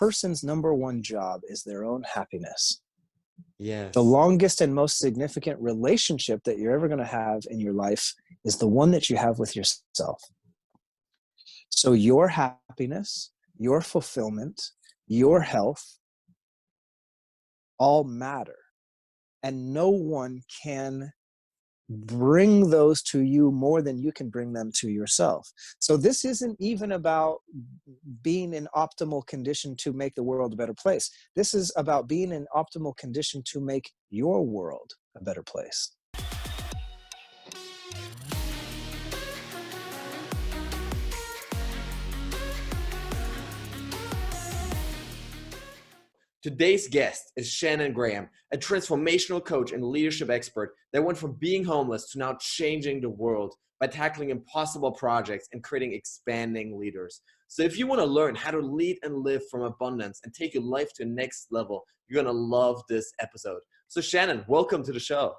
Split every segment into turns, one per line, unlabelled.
person's number one job is their own happiness.
Yes.
The longest and most significant relationship that you're ever going to have in your life is the one that you have with yourself. So your happiness, your fulfillment, your health all matter. And no one can bring those to you more than you can bring them to yourself. So this isn't even about being in optimal condition to make the world a better place. This is about being in optimal condition to make your world a better place.
Today's guest is Shannon Graham, a transformational coach and leadership expert that went from being homeless to now changing the world by tackling impossible projects and creating expanding leaders. So if you want to learn how to lead and live from abundance and take your life to the next level, you're going to love this episode. So Shannon, welcome to the show.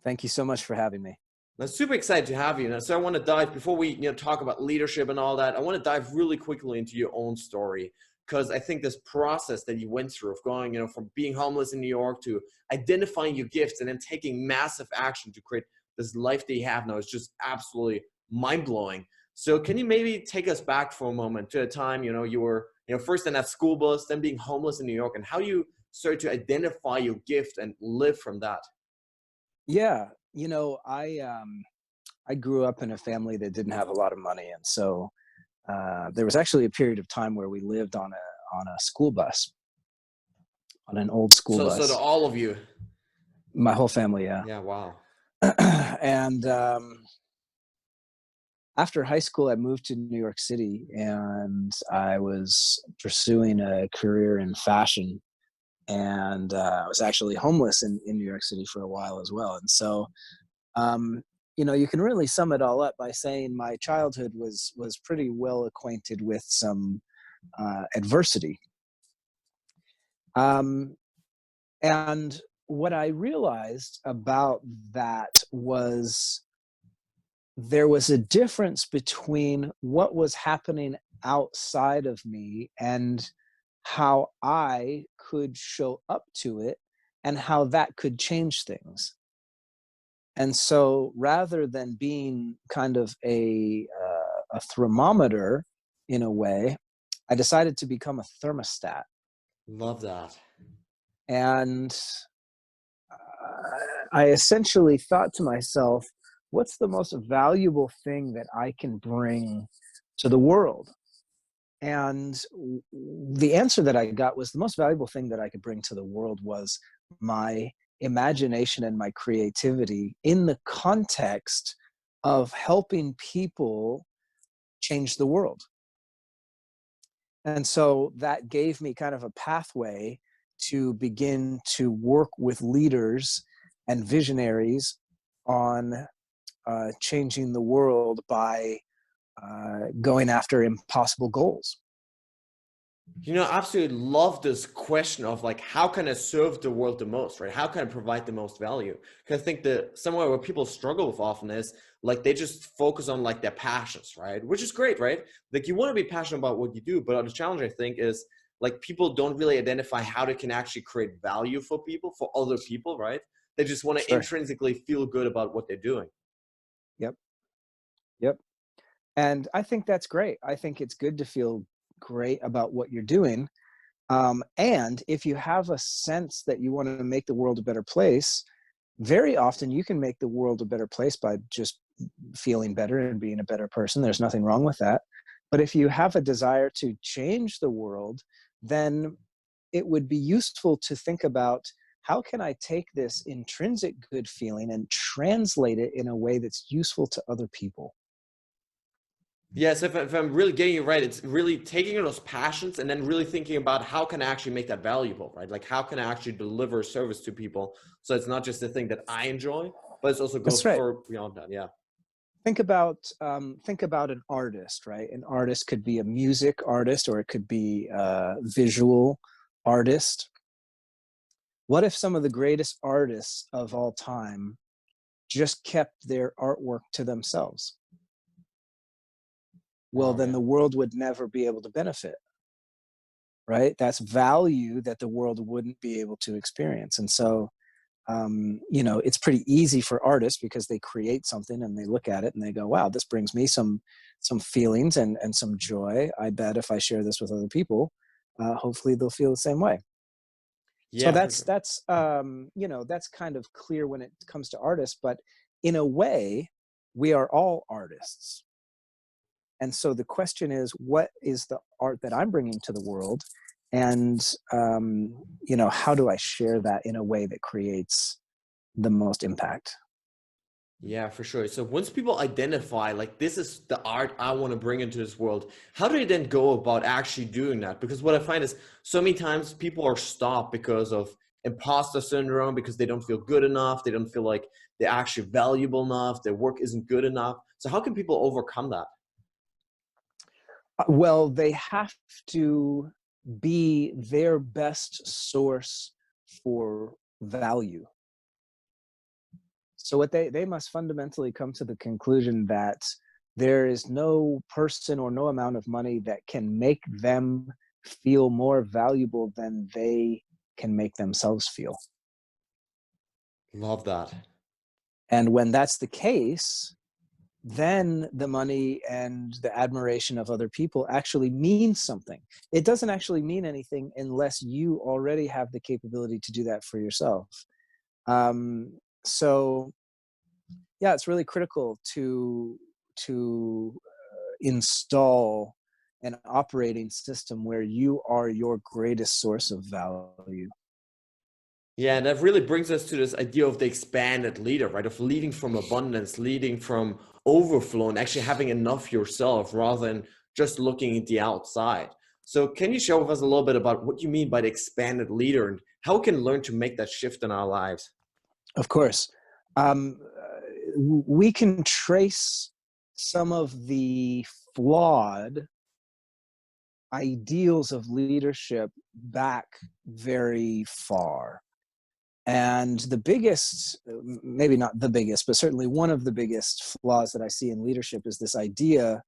Thank you so much for having me.
I'm super excited to have you. So I want to dive, before we talk about leadership and all that, I want to dive really quickly into your own story. Because I think this process that you went through of going, from being homeless in New York to identifying your gifts and then taking massive action to create this life that you have now is just absolutely mind-blowing. So can you maybe take us back for a moment to a time, you were, first in that school bus, then being homeless in New York, and how you started to identify your gift and live from that?
Yeah, I grew up in a family that didn't have a lot of money, and so there was actually a period of time where we lived on a school bus, on an old school bus.
So to all of you?
My whole family, yeah.
Yeah, wow.
And after high school, I moved to New York City, and I was pursuing a career in fashion. And I was actually homeless in New York City for a while as well. And so, you can really sum it all up by saying my childhood was pretty well acquainted with some adversity. And what I realized about that was there was a difference between what was happening outside of me and how I could show up to it and how that could change things. And so rather than being kind of a thermometer in a way, I decided to become a thermostat.
Love that.
And I essentially thought to myself, what's the most valuable thing that I can bring to the world? And the answer that I got was the most valuable thing that I could bring to the world was my imagination and my creativity in the context of helping people change the world. And so that gave me kind of a pathway to begin to work with leaders and visionaries on changing the world by going after impossible goals.
I absolutely love this question of how can I serve the world the most, right? How can I provide the most value? Because I think that somewhere where people struggle with often is they just focus on their passions, right? Which is great, right? You want to be passionate about what you do, but the challenge I think is people don't really identify how they can actually create value for people, for other people, right? They just want to intrinsically feel good about what they're doing.
Yep. And I think that's great. I think it's good to feel great about what you're doing. And if you have a sense that you want to make the world a better place, very often you can make the world a better place by just feeling better and being a better person. There's nothing wrong with that. But if you have a desire to change the world, then it would be useful to think about, how can I take this intrinsic good feeling and translate it in a way that's useful to other people?
Yes, if I'm really getting you right, it's really taking those passions and then really thinking about how can I actually make that valuable, right? How can I actually deliver service to people? So it's not just the thing that I enjoy, but it also goes far beyond that. Yeah.
Think about an artist, right? An artist could be a music artist, or it could be a visual artist. What if some of the greatest artists of all time just kept their artwork to themselves? Well, then the world would never be able to benefit, right? That's value that the world wouldn't be able to experience. And so, you know, it's pretty easy for artists because they create something and they look at it and they go, wow, this brings me some feelings and some joy. I bet if I share this with other people, hopefully they'll feel the same way. So
Yeah, for sure.
that's you know, that's kind of clear when it comes to artists, but in a way, we are all artists. And so the question is, what is the art that I'm bringing to the world? And, you know, how do I share that in a way that creates the most impact?
Yeah, for sure. So once people identify, like, this is the art I want to bring into this world, how do they then go about actually doing that? Because what I find is so many times people are stopped because of imposter syndrome, because they don't feel good enough. They don't feel like they're actually valuable enough. Their work isn't good enough. So how can people overcome that?
Well, they have to be their best source for value. So what they must fundamentally come to the conclusion that there is no person or no amount of money that can make them feel more valuable than they can make themselves feel.
Love that.
And when that's the case, then the money and the admiration of other people actually means something. It doesn't actually mean anything unless you already have the capability to do that for yourself. So yeah, it's really critical to install an operating system where you are your greatest source of value.
Yeah, and that really brings us to this idea of the expanded leader, right? Of leading from abundance, leading from overflow, and actually having enough yourself rather than just looking at the outside. So, can you share with us a little bit about what you mean by the expanded leader and how we can learn to make that shift in our lives?
Of course, we can trace some of the flawed ideals of leadership back very far. And the biggest, maybe not the biggest, but certainly one of the biggest flaws that I see in leadership is this idea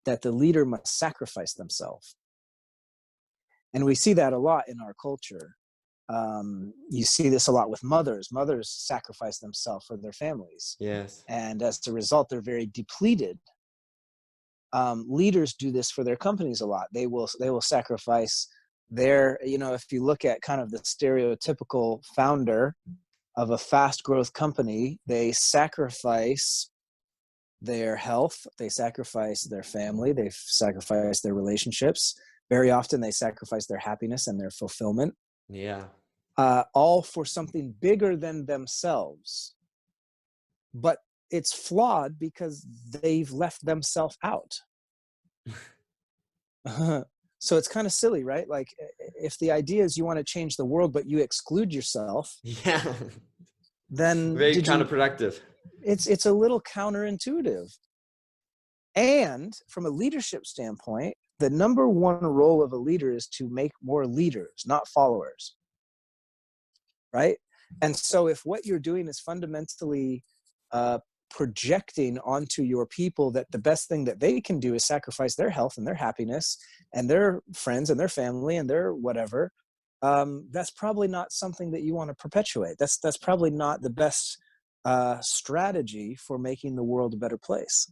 that the leader must sacrifice themselves. And we see that a lot in our culture. You see this a lot with mothers. Mothers sacrifice themselves for their families.
Yes.
And as a result, they're very depleted. Leaders do this for their companies a lot. They will sacrifice their, you know, if you look at kind of the stereotypical founder of a fast growth company, they sacrifice their health, they sacrifice their family, they sacrifice their relationships. Very often they sacrifice their happiness and their fulfillment,
Yeah.
all for something bigger than themselves. But it's flawed because they've left themselves out. So it's kind of silly, right? Like, if the idea is you want to change the world, but you exclude yourself,
Yeah.
then
Very
did you,
counterproductive.
it's a little counterintuitive. And from a leadership standpoint, the number one role of a leader is to make more leaders, not followers, right? And so if what you're doing is fundamentally projecting onto your people that the best thing that they can do is sacrifice their health and their happiness and their friends and their family and their whatever, that's probably not something that you want to perpetuate. That's probably not the best strategy for making the world a better place.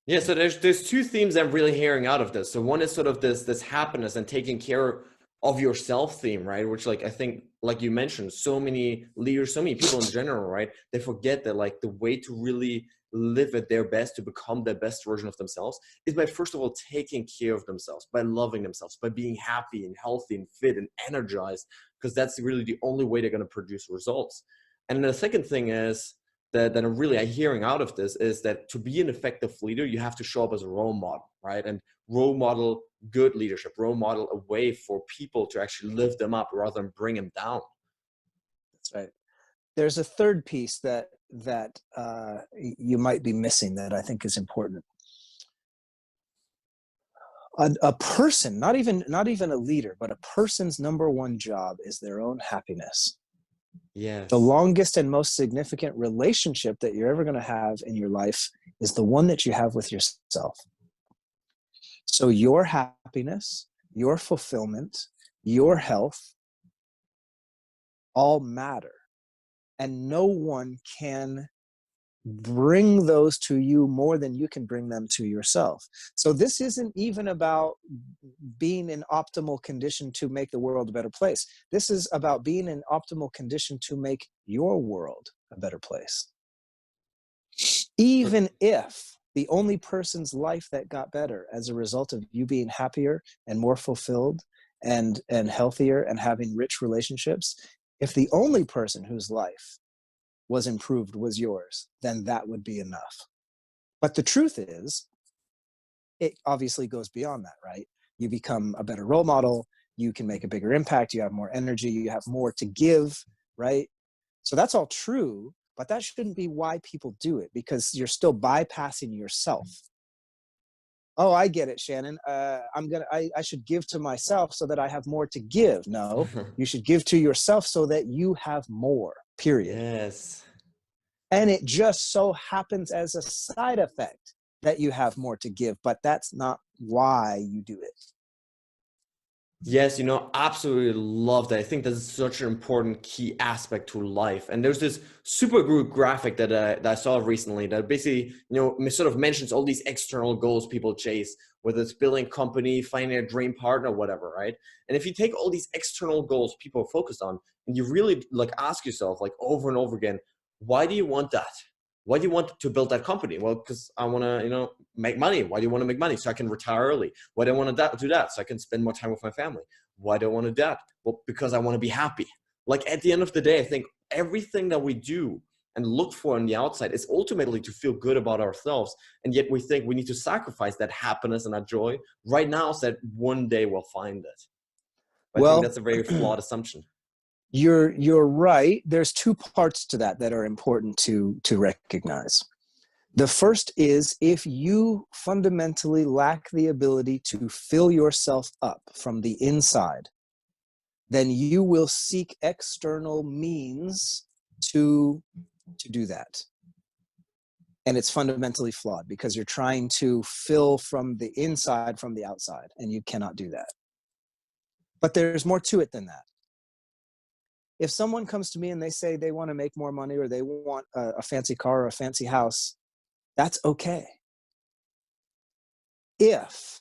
Yeah, so there's two themes I'm really hearing out of this. So one is sort of this happiness and taking care of yourself theme, right? Which, like, I think, like you mentioned, so many leaders, so many people in general, right? They forget that, like, the way to really live at their best, to become the best version of themselves, is by, first of all, taking care of themselves, by loving themselves, by being happy and healthy and fit and energized, because that's really the only way they're going to produce results. And then the second thing is that I'm really hearing out of this is that to be an effective leader, you have to show up as a role model, right? And role model good leadership, role model a way for people to actually lift them up rather than bring them down.
That's right. There's a third piece that you might be missing that I think is important. A person, not even a leader, but a person's number one job is their own happiness. The
Yes.
longest and most significant relationship that you're ever going to have in your life is the one that you have with yourself. So your happiness, your fulfillment, your health, all matter. And no one can bring those to you more than you can bring them to yourself. So this isn't even about being in optimal condition to make the world a better place. This is about being in optimal condition to make your world a better place. Even if the only person's life that got better as a result of you being happier and more fulfilled and healthier and having rich relationships, if the only person whose life was improved was yours, then that would be enough. But the truth is, it obviously goes beyond that, right? You become a better role model, you can make a bigger impact, you have more energy, you have more to give, right? So that's all true, but that shouldn't be why people do it, because you're still bypassing yourself. Oh, I get it, Shannon. I should give to myself so that I have more to give. No, you should give to yourself so that you have more, period.
Yes.
And it just so happens as a side effect that you have more to give, but that's not why you do it.
Yes, absolutely love that. I think that's such an important key aspect to life. And there's this super group graphic that I saw recently that basically, sort of mentions all these external goals people chase, whether it's building a company, finding a dream partner, whatever, right? And if you take all these external goals people are focused on, and you really ask yourself over and over again, why do you want that? Why do you want to build that company? Well, because I want to, make money. Why do you want to make money? So I can retire early. Why do I want to do that? So I can spend more time with my family. Why do I want to do that? Well, because I want to be happy. At the end of the day, I think everything that we do and look for on the outside is ultimately to feel good about ourselves. And yet we think we need to sacrifice that happiness and that joy right now so that one day we'll find it. But I think that's a very flawed assumption.
You're right. There's two parts to that are important to recognize. The first is, if you fundamentally lack the ability to fill yourself up from the inside, then you will seek external means to do that. And it's fundamentally flawed because you're trying to fill from the inside from the outside, and you cannot do that. But there's more to it than that. If someone comes to me and they say they want to make more money or they want a fancy car or a fancy house, that's okay. If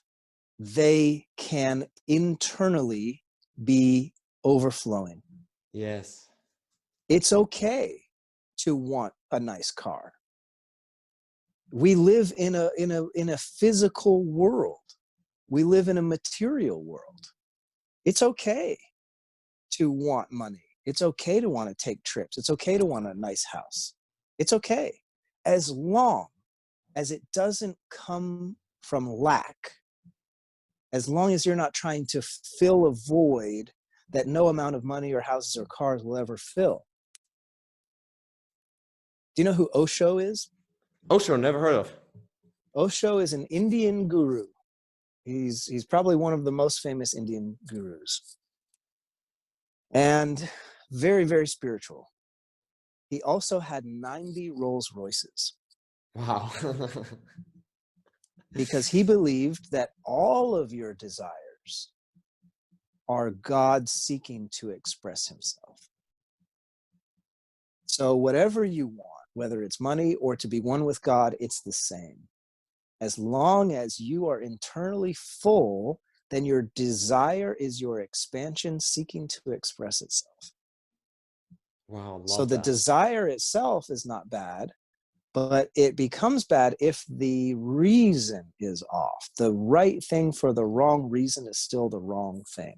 they can internally be overflowing.
Yes.
It's okay to want a nice car. We live in a physical world. We live in a material world. It's okay to want money. It's okay to want to take trips. It's okay to want a nice house. It's okay, as long as it doesn't come from lack, as long as you're not trying to fill a void that no amount of money or houses or cars will ever fill. Do you know who Osho is?
Osho, never heard of.
Osho is an Indian guru. He's probably one of the most famous Indian gurus. And very, very spiritual. He also had 90 Rolls Royces.
Wow.
Because he believed that all of your desires are God seeking to express himself. So whatever you want, whether it's money or to be one with God, it's the same. As long as you are internally full, then your desire is your expansion seeking to express itself.
Wow, love
so the
that.
desire itself is not bad, but it becomes bad if the reason is off. The right thing for the wrong reason is still the wrong thing.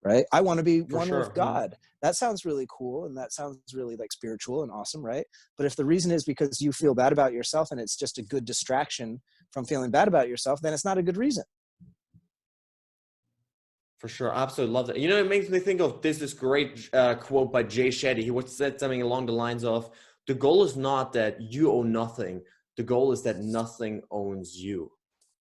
Right? I want to be
For
one
sure.
with God. That sounds really cool and that sounds really spiritual and awesome, right? But if the reason is because you feel bad about yourself and it's just a good distraction from feeling bad about yourself, then it's not a good reason.
For sure. Absolutely love that. It makes me think of this great quote by Jay Shetty. He said something along the lines of, the goal is not that you own nothing. The goal is that nothing owns you.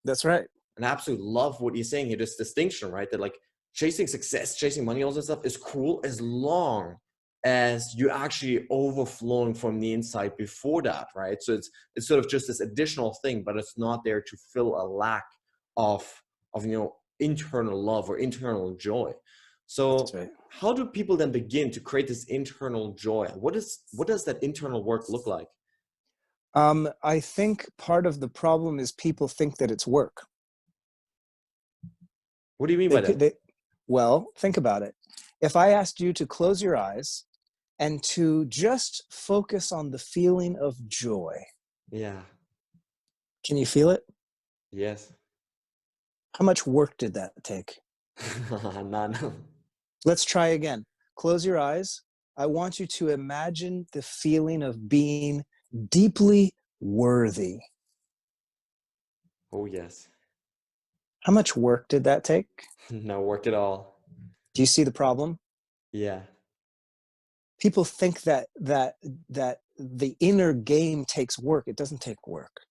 That's right.
And I absolutely love what you're saying here. This distinction, right? That chasing success, chasing money, all that stuff is cool as long as you're actually overflowing from the inside before that, right? So it's sort of just this additional thing, but it's not there to fill a lack of internal love or internal joy.
That's
So
right.
how do people then begin to create this internal joy? What does that internal work look like?
I think part of the problem is people think that it's work.
What do you mean
They,
by that?
well, think about it. If I asked you to close your eyes and to just focus on the feeling of joy,
Yeah.
can you feel it?
Yes.
How much work did that take?
None.
Let's try again. Close your eyes. I want you to imagine the feeling of being deeply worthy.
Oh yes.
How much work did that take?
No work at all.
Do you see the problem?
Yeah.
People think that the inner game takes work. It doesn't take work,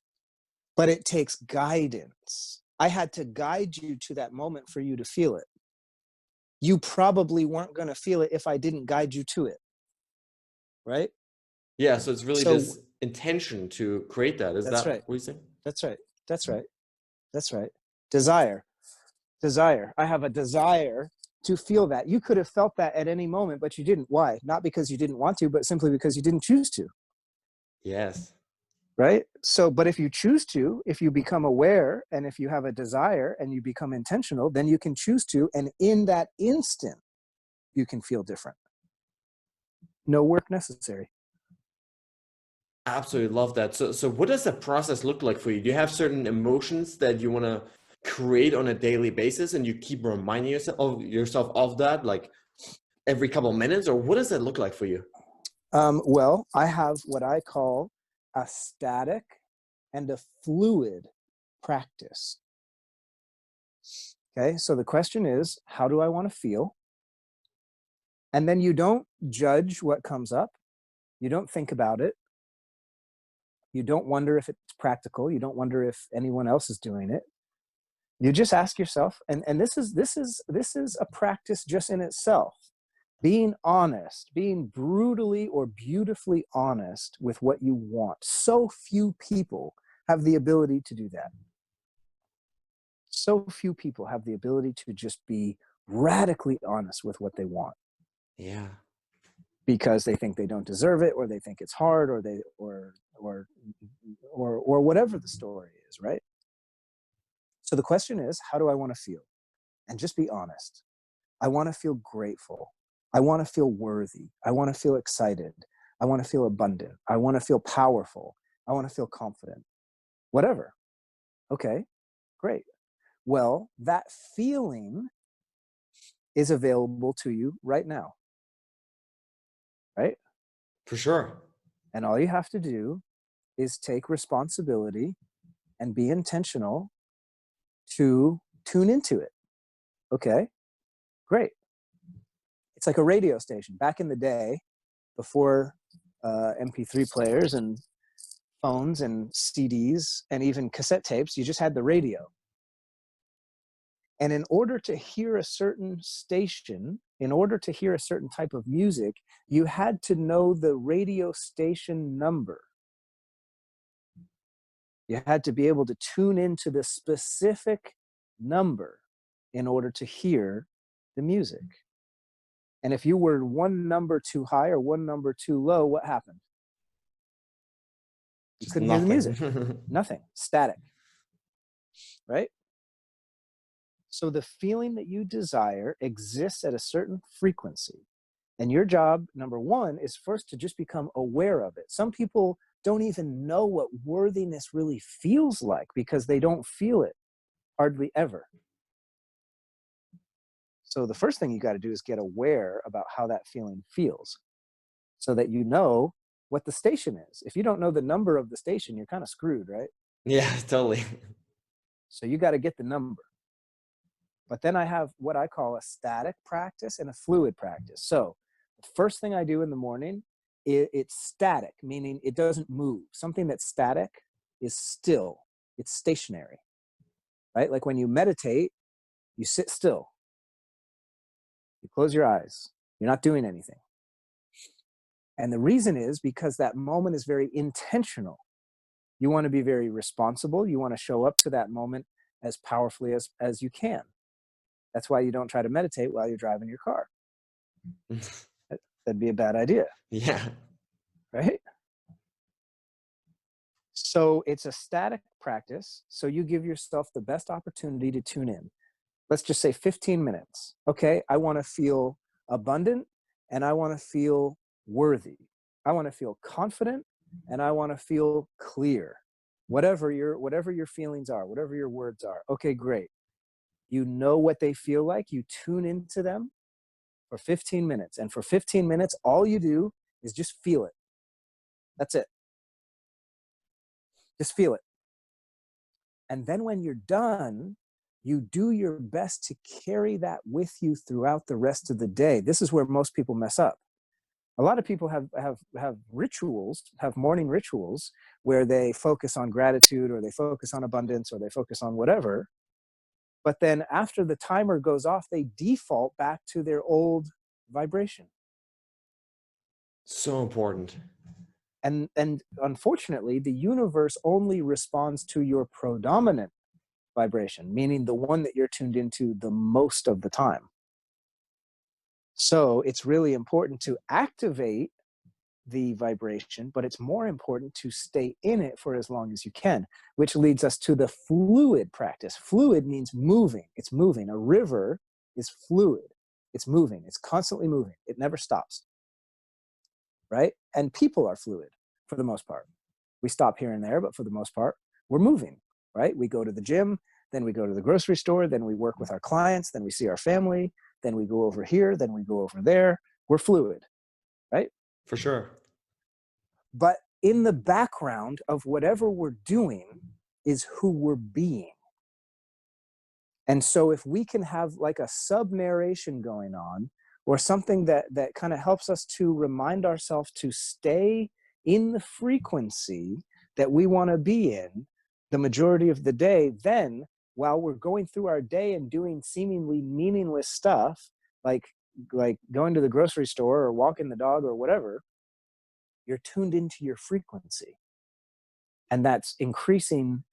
but it takes guidance. I had to guide you to that moment for you to feel it. You probably weren't going to feel it if I didn't guide you to it, right?
Yeah. So it's really
So
this intention to create that. Is
that's
that
right.
what you saying?
That's right. That's right. That's right. Desire. Desire. I have a desire to feel that. You could have felt that at any moment, but you didn't. Why? Not because you didn't want to, but simply because you didn't choose to.
Yes.
Right? So, but if you choose to, if you become aware and if you have a desire and you become intentional, then you can choose to. And in that instant, you can feel different. No work necessary.
Absolutely love that. So what does that process look like for you? Do you have certain emotions that you want to create on a daily basis and you keep reminding yourself of that like every couple of minutes, or what does that look like for you?
Well, I have what I call a static and a fluid practice. Okay, so the question is, how do I want to feel? And then you don't judge what comes up. You don't think about it. You don't wonder if it's practical. You don't wonder if anyone else is doing it. You just ask yourself, and this is a practice just in itself. Being honest, being brutally or beautifully honest with what you want. So few people have the ability to do that. So few people have the ability to just be radically honest with what they want
Yeah.
because they think they don't deserve it, or they think it's hard, or they or whatever the story is, right? So the question is, how do I want to feel? And just be honest. I want to feel grateful. I want to feel worthy. I want to feel excited. I want to feel abundant. I want to feel powerful. I want to feel confident. Whatever. Okay, great. Well, that feeling is available to you right now, right?
For sure.
And all you have to do is take responsibility and be intentional to tune into it. Okay, great. It's like a radio station. Back in the day, before MP3 players and phones and CDs and even cassette tapes, you just had the radio. And in order to hear a certain station, in order to hear a certain type of music, you had to know the radio station number. You had to be able to tune into the specific number in order to hear the music. And if you were one number too high or one number too low, what happened? You
Just
couldn't hear the music.
nothing.
Nothing. Static. Right? So the feeling that you desire exists at a certain frequency. And your job, number one, is first to just become aware of it. Some people don't even know what worthiness really feels like because they don't feel it hardly ever. So the first thing you got to do is get aware about how that feeling feels so that you know what the station is. If you don't know the number of the station, you're kind of screwed, right?
Yeah, totally.
So you got to get the number. But then I have what I call a static practice and a fluid practice. So the first thing I do in the morning, it's static, meaning it doesn't move. Something that's static is still, it's stationary, right? Like when you meditate, you sit still, you close your eyes, you're not doing anything. And the reason is because that moment is very intentional. You want to be very responsible. You want to show up to that moment as powerfully as you can. That's why you don't try to meditate while you're driving your car. That'd be a bad idea,
Yeah.
right? So it's a static practice. So you give yourself the best opportunity to tune in. Let's just say 15 minutes. Okay, I want to feel abundant and I want to feel worthy. I want to feel confident and I want to feel clear. Whatever your feelings are, whatever your words are. Okay, great. You know what they feel like. You tune into them for 15 minutes. And for 15 minutes, all you do is just feel it. That's it. Just feel it. And then when you're done, you do your best to carry that with you throughout the rest of the day. This is where most people mess up. A lot of people have rituals, have morning rituals where they focus on gratitude or they focus on abundance or they focus on whatever. But then after the timer goes off, they default back to their old vibration.
So important.
And unfortunately, the universe only responds to your predominant vibration, meaning the one that you're tuned into the most of the time. So it's really important to activate the vibration, but it's more important to stay in it for as long as you can, which leads us to the fluid practice. Fluid means moving. It's moving. A river is fluid. It's moving. It's constantly moving. It never stops. Right? And people are fluid for the most part. We stop here and there, but for the most part, we're moving, right? We go to the gym, then we go to the grocery store, then we work with our clients, then we see our family, then we go over here, then we go over there. We're fluid, right?
For sure.
But in the background of whatever we're doing is who we're being. And so if we can have like a sub narration going on, or something that kind of helps us to remind ourselves to stay in the frequency that we want to be in the majority of the day, then while we're going through our day and doing seemingly meaningless stuff, like going to the grocery store or walking the dog or whatever, you're tuned into your frequency. And that's increasing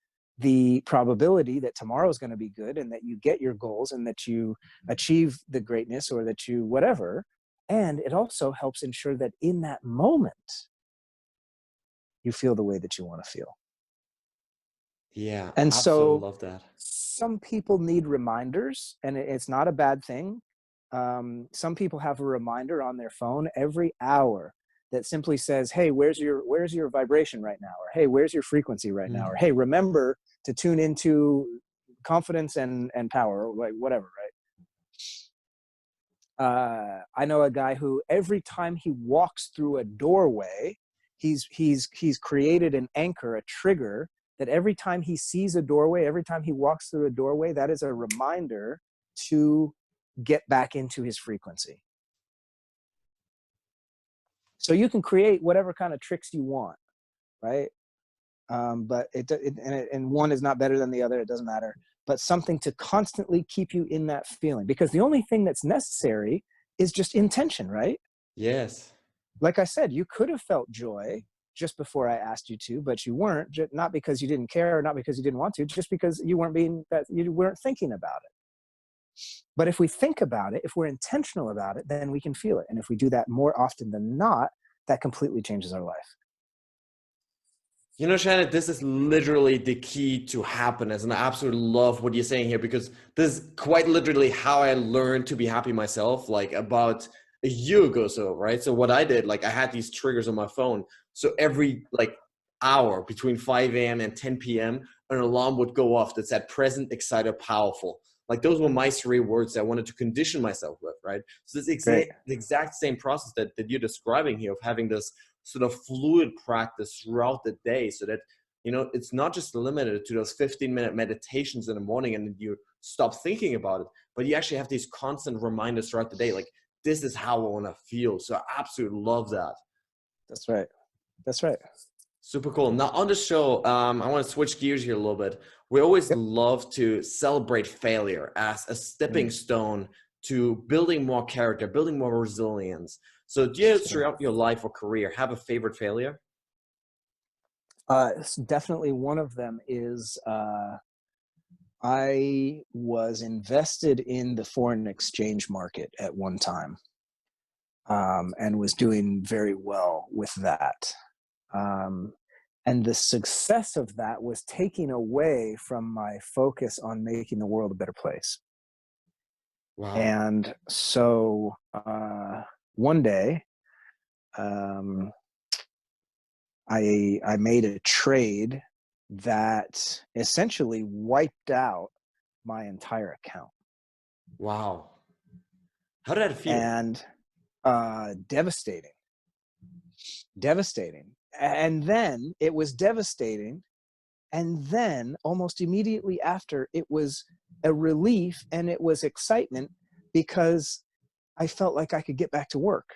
the probability that tomorrow is going to be good and that you get your goals and that you achieve the greatness or that you whatever. And it also helps ensure that in that moment, you feel the way that you want to feel.
Yeah,
And
absolutely
so
love that.
some people need reminders, and it's not a bad thing. Some people have a reminder on their phone every hour that simply says, hey, where's your vibration right now? Or hey, where's your frequency right now? Or hey, remember to tune into confidence and power, or like whatever, right? I know a guy who every time he walks through a doorway, he's created an anchor, a trigger, that every time he sees a doorway, every time he walks through a doorway, that is a reminder to get back into his frequency. So you can create whatever kind of tricks you want, right? But and one is not better than the other. It doesn't matter. But something to constantly keep you in that feeling, because the only thing that's necessary is just intention, right?
Yes.
Like I said, you could have felt joy just before I asked you to, but you weren't. Not because you didn't care, or not because you didn't want to, just because you weren't thinking about it. But if we think about it, if we're intentional about it, then we can feel it. And if we do that more often than not, that completely changes our life.
You know, Shannon, this is literally the key to happiness. And I absolutely love what you're saying here, because this is quite literally how I learned to be happy myself, like about a year ago or so, right? So what I did, like I had these triggers on my phone. So every like hour between 5 a.m. and 10 p.m., an alarm would go off that said present, excited, powerful. Like those were my 3 words that I wanted to condition myself with, right? So this
Great.
the exact same process that you're describing here of having this sort of fluid practice throughout the day, so that, you know, it's not just limited to those 15-minute meditations in the morning and then you stop thinking about it, but you actually have these constant reminders throughout the day, like this is how I want to feel. So I absolutely love that.
That's right. That's right.
Super cool. Now on the show, I want to switch gears here a little bit. We always
Yep.
love to celebrate failure as a stepping stone to building more character, building more resilience. So do you, throughout your life or career, have a favorite failure?
Definitely one of them is I was invested in the foreign exchange market at one time, and was doing very well with that. Um, and the success of that was taking away from my focus on making the world a better place.
Wow.
And so one day, um, I made a trade that essentially wiped out my entire account.
Wow. How did that feel?
And devastating, devastating. And then it was devastating. And then almost immediately after, it was a relief and it was excitement because I felt like I could get back to work.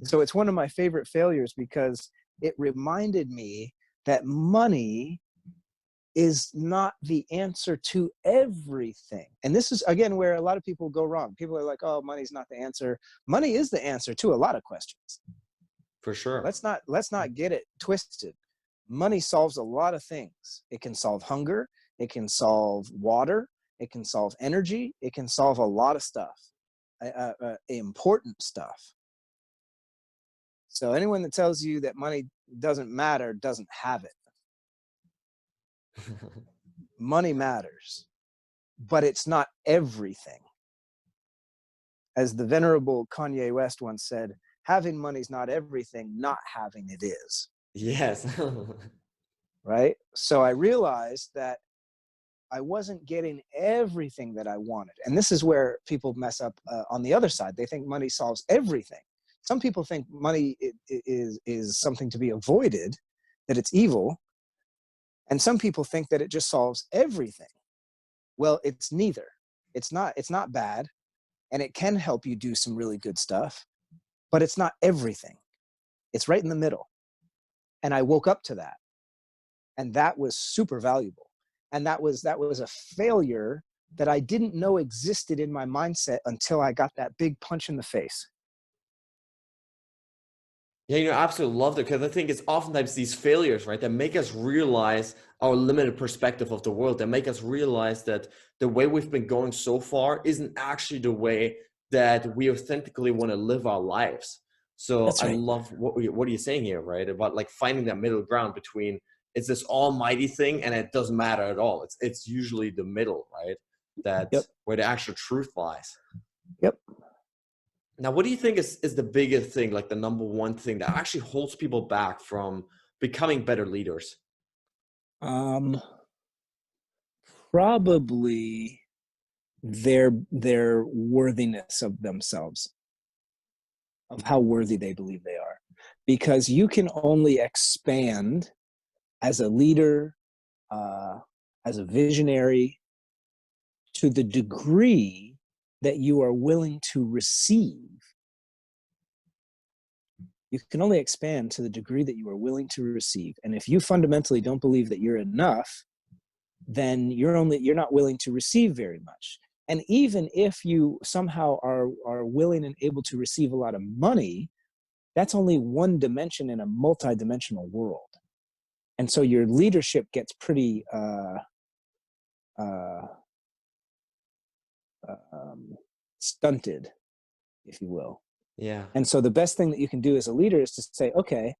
So it's one of my favorite failures because it reminded me that money is not the answer to everything. And this is, again, where a lot of people go wrong. People are like, oh, money's not the answer. Money is the answer to a lot of questions.
For sure.
Let's not get it twisted. Money solves a lot of things. It can solve hunger. It can solve water. It can solve energy. It can solve a lot of stuff, important stuff. So anyone that tells you that money doesn't matter doesn't have it. Money matters, but it's not everything. As the venerable Kanye West once said, having money's not everything, not having it is.
Yes.
Right? So I realized that I wasn't getting everything that I wanted. And this is where people mess up on the other side. They think money solves everything. Some people think money is something to be avoided, that it's evil. And some people think that it just solves everything. Well, it's neither. It's not bad. And it can help you do some really good stuff, but it's not everything. It's right in the middle. And I woke up to that. And that was super valuable. And that was a failure that I didn't know existed in my mindset until I got that big punch in the face.
Yeah, I absolutely love it because I think it's oftentimes these failures, right, that make us realize our limited perspective of the world, that make us realize that the way we've been going so far isn't actually the way that we authentically want to live our lives. So
That's
I
right.
love what are you saying here, right? About like finding that middle ground between it's this almighty thing and it doesn't matter at all. It's usually the middle, right? That
Yep.
where the actual truth lies.
Yep.
Now, what do you think is the biggest thing, like the number one thing that actually holds people back from becoming better leaders?
Um, Probably their worthiness of themselves, of how worthy they believe they are. Because you can only expand as a leader, uh, as a visionary, to the degree that you are willing to receive. You can only expand to the degree that you are willing to receive. And if you fundamentally don't believe that you're enough, then you're not willing to receive very much. And even if you somehow are willing and able to receive a lot of money, that's only one dimension in a multi-dimensional world. And so your leadership gets pretty uh, stunted, if you will.
Yeah.
And so the best thing that you can do as a leader is to say, okay,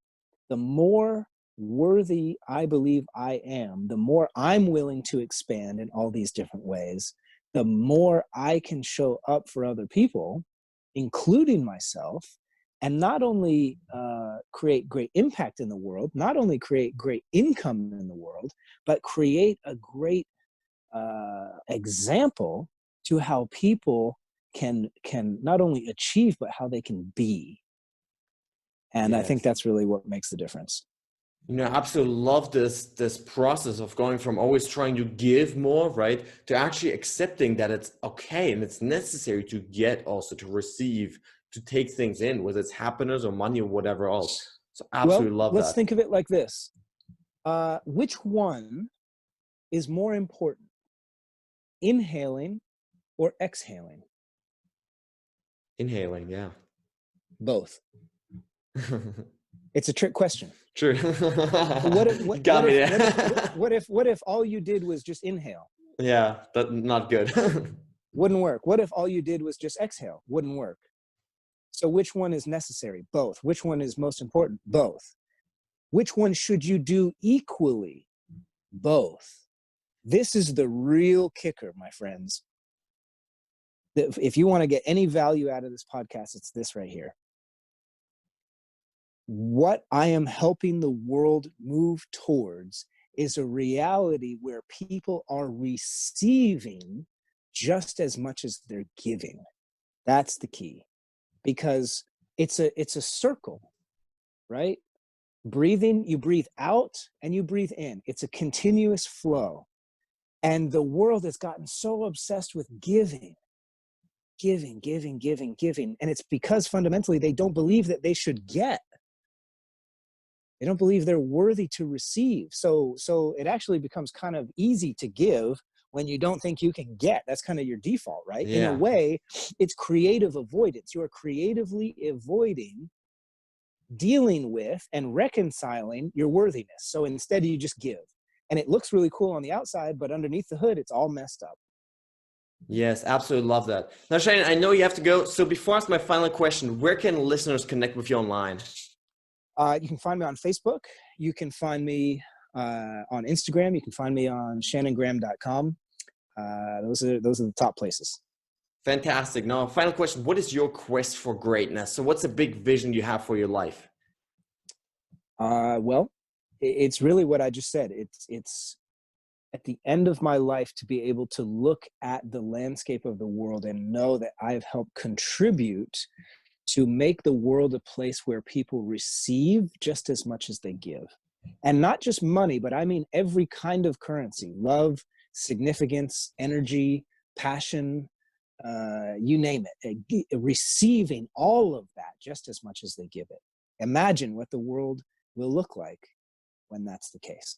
the more worthy I believe I am, the more I'm willing to expand in all these different ways, the more I can show up for other people, including myself, and not only create great impact in the world, not only create great income in the world, but create a great example to how people can not only achieve, but how they can be. And I think
Yes.
that's really what makes the difference.
I absolutely love this process of going from always trying to give more, right, to actually accepting that it's okay and it's necessary to get, also to receive, to take things in, whether it's happiness or money or whatever else. So
Well,
absolutely love
let's
that.
think of it like this. Which one is more important, inhaling or exhaling?
Inhaling, yeah.
Both. It's a trick question.
True.
What if,
You got me there.
what if all you did was just inhale?
Yeah, that's not good.
Wouldn't work. What if all you did was just exhale? Wouldn't work. So which one is necessary? Both. Which one is most important? Both. Which one should you do equally? Both. This is the real kicker, my friends. If you want to get any value out of this podcast, it's this right here. What I am helping the world move towards is a reality where people are receiving just as much as they're giving. That's the key, because it's a circle, right? Breathing, you breathe out and you breathe in. It's a continuous flow. And the world has gotten so obsessed with giving. And it's because fundamentally they don't believe that they should get. They don't believe they're worthy to receive. So it actually becomes kind of easy to give when you don't think you can get. That's kind of your default, right?
Yeah.
In a way, it's creative avoidance. You're creatively avoiding dealing with and reconciling your worthiness. So instead you just give. And it looks really cool on the outside, but underneath the hood, it's all messed up.
Yes, absolutely love that. Now, Shannon, I know you have to go. So before I ask my final question, where can listeners connect with you online?
You can find me on Facebook. You can find me on Instagram. You can find me on shannongraham.com. Those are the top places.
Fantastic. Now, final question. What is your quest for greatness? So what's a big vision you have for your life?
Well, it's really what I just said. It's at the end of my life to be able to look at the landscape of the world and know that I've helped contribute to make the world a place where people receive just as much as they give. And not just money, but I mean every kind of currency: love, significance, energy, passion, you name it, receiving all of that just as much as they give it. Imagine what the world will look like when that's the case.